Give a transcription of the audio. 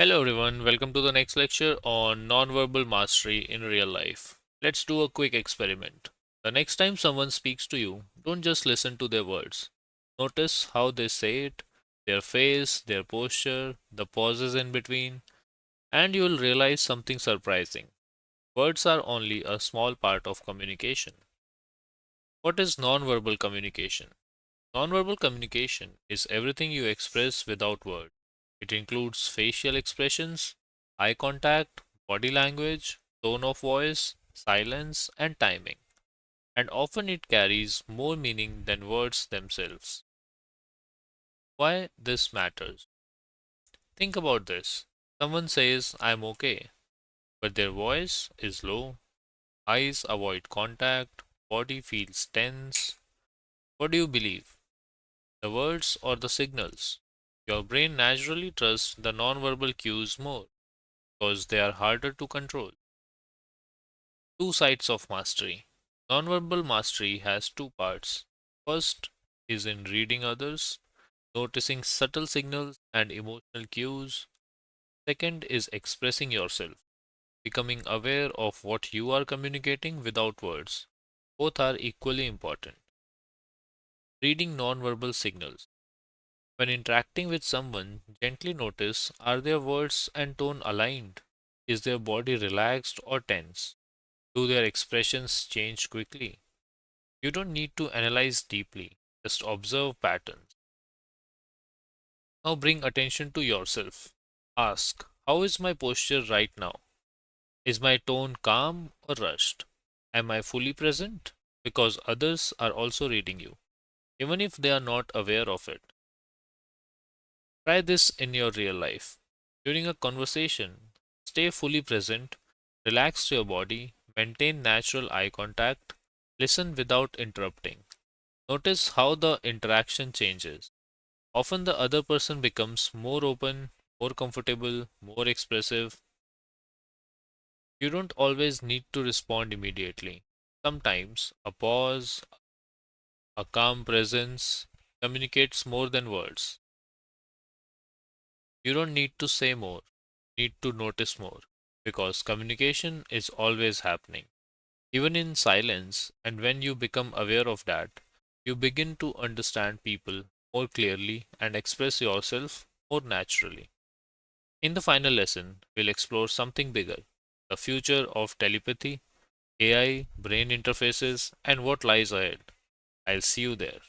Hello everyone, welcome to the next lecture on nonverbal mastery in real life. Let's do a quick experiment. The next time someone speaks to you, don't just listen to their words. Notice how they say it, their face, their posture, the pauses in between, and you'll realize something surprising. Words are only a small part of communication. What is nonverbal communication? Nonverbal communication is everything you express without words. It includes facial expressions, eye contact, body language, tone of voice, silence, and timing. And often it carries more meaning than words themselves. Why this matters? Think about this. Someone says, I'm okay, but their voice is low, eyes avoid contact, body feels tense. What do you believe? The words or the signals? Your brain naturally trusts the nonverbal cues more because they are harder to control. Two sides of mastery. Nonverbal mastery has two parts. First is in reading others, noticing subtle signals and emotional cues. Second is expressing yourself, becoming aware of what you are communicating without words. Both are equally important. Reading nonverbal signals. When interacting with someone, gently notice, are their words and tone aligned? Is their body relaxed or tense? Do their expressions change quickly? You don't need to analyze deeply, just observe patterns. Now bring attention to yourself. Ask, how is my posture right now? Is my tone calm or rushed? Am I fully present? Because others are also reading you, even if they are not aware of it. Try this in your real life. During a conversation, stay fully present, relax your body, maintain natural eye contact, listen without interrupting. Notice how the interaction changes. Often the other person becomes more open, more comfortable, more expressive. You don't always need to respond immediately. Sometimes a pause, a calm presence communicates more than words. You don't need to say more, you need to notice more because communication is always happening, even in silence. And when you become aware of that, you begin to understand people more clearly and express yourself more naturally. In the final lesson, we'll explore something bigger, the future of telepathy, AI, brain interfaces, and what lies ahead. I'll see you there.